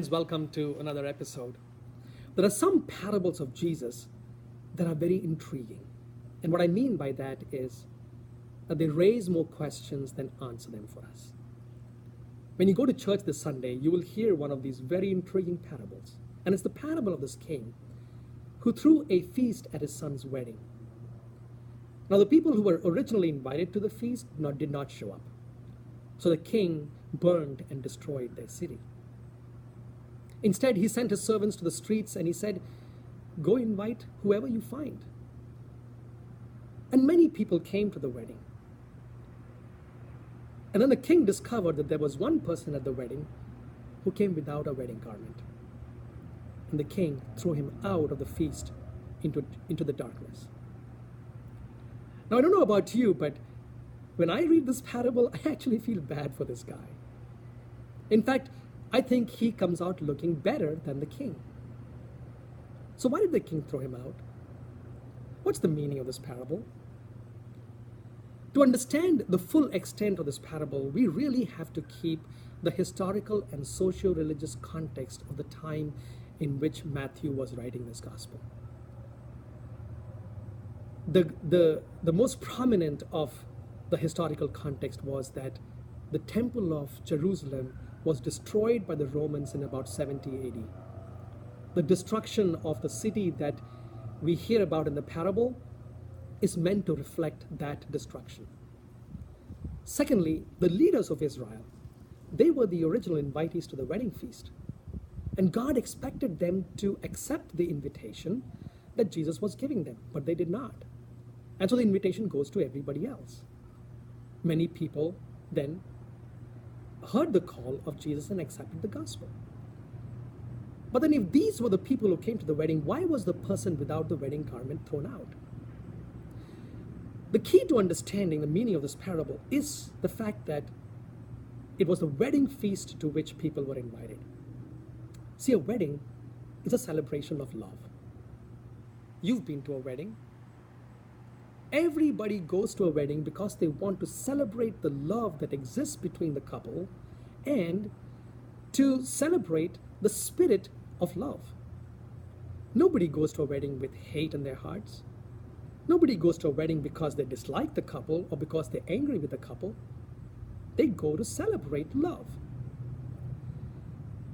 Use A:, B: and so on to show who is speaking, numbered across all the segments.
A: Welcome to another episode. There are some parables of Jesus that are very intriguing. And what I mean by that is that they raise more questions than answer them for us. When you go to church this Sunday, you will hear one of these very intriguing parables. And it's the parable of this king who threw a feast at his son's wedding. Now, the people who were originally invited to the feast did not show up. So the king burned and destroyed their city. Instead, he sent his servants to the streets and he said, "Go invite whoever you find." And many people came to the wedding. And then the king discovered that there was one person at the wedding who came without a wedding garment. And the king threw him out of the feast into the darkness. Now, I don't know about you, but when I read this parable, I actually feel bad for this guy. In fact, I think he comes out looking better than the king. So why did the king throw him out? What's the meaning of this parable? To understand the full extent of this parable, we really have to keep the historical and socio-religious context of the time in which Matthew was writing this gospel. The most prominent of the historical context was that the temple of Jerusalem was destroyed by the Romans in about 70 AD. The destruction of the city that we hear about in the parable is meant to reflect that destruction. Secondly, the leaders of Israel, they were the original invitees to the wedding feast. And God expected them to accept the invitation that Jesus was giving them, but they did not. And so the invitation goes to everybody else. Many people then heard the call of Jesus and accepted the gospel. But then if these were the people who came to the wedding, why was the person without the wedding garment thrown out? The key to understanding the meaning of this parable is the fact that it was the wedding feast to which people were invited. See, a wedding is a celebration of love. You've been to a wedding. Everybody goes to a wedding because they want to celebrate the love that exists between the couple and to celebrate the spirit of love. Nobody goes to a wedding with hate in their hearts. Nobody goes to a wedding because they dislike the couple or because they're angry with the couple. They go to celebrate love.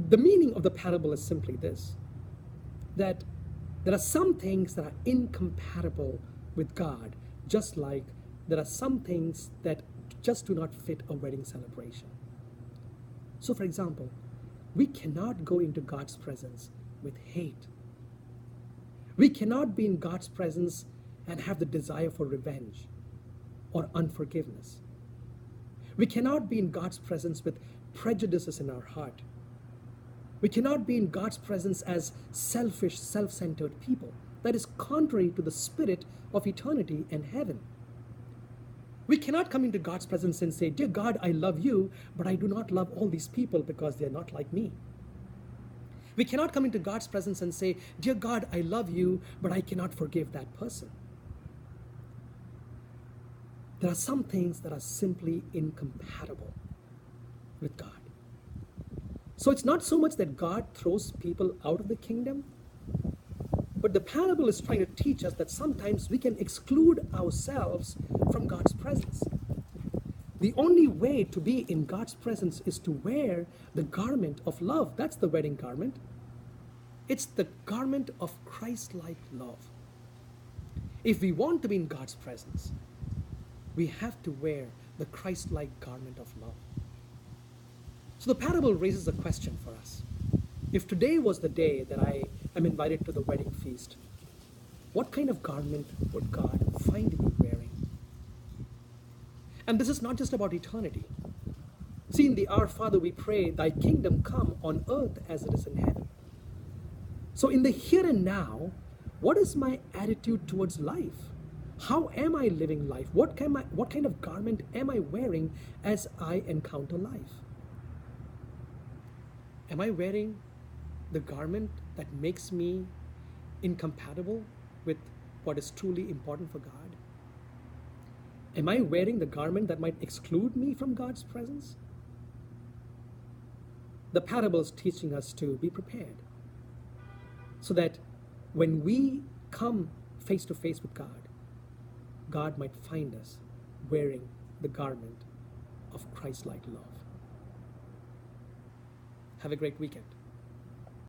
A: The meaning of the parable is simply this, that there are some things that are incompatible with God, just like there are some things that just do not fit a wedding celebration. So, for example, we cannot go into God's presence with hate. We cannot be in God's presence and have the desire for revenge or unforgiveness. We cannot be in God's presence with prejudices in our heart. We cannot be in God's presence as selfish, self-centered people. That is contrary to the spirit of eternity and heaven. We cannot come into God's presence and say, "Dear God, I love you, but I do not love all these people because they're not like me." We cannot come into God's presence and say, "Dear God, I love you, but I cannot forgive that person." There are some things that are simply incompatible with God. So it's not so much that God throws people out of the kingdom, but the parable is trying to teach us that sometimes we can exclude ourselves from God's presence. The only way to be in God's presence is to wear the garment of love. That's the wedding garment. It's the garment of Christ-like love. If we want to be in God's presence, we have to wear the Christ-like garment of love. So the parable raises a question for us. If today was the day that I am invited to the wedding feast, what kind of garment would God find me wearing? And this is not just about eternity. See, in the Our Father we pray, "Thy kingdom come on earth as it is in heaven." So in the here and now, what is my attitude towards life? How am I living life? What kind of garment am I wearing as I encounter life? Am I wearing the garment that makes me incompatible with what is truly important for God? Am I wearing the garment that might exclude me from God's presence? the parable is teaching us to be prepared so that when we come face to face with God, God might find us wearing the garment of Christ-like love. Have a great weekend.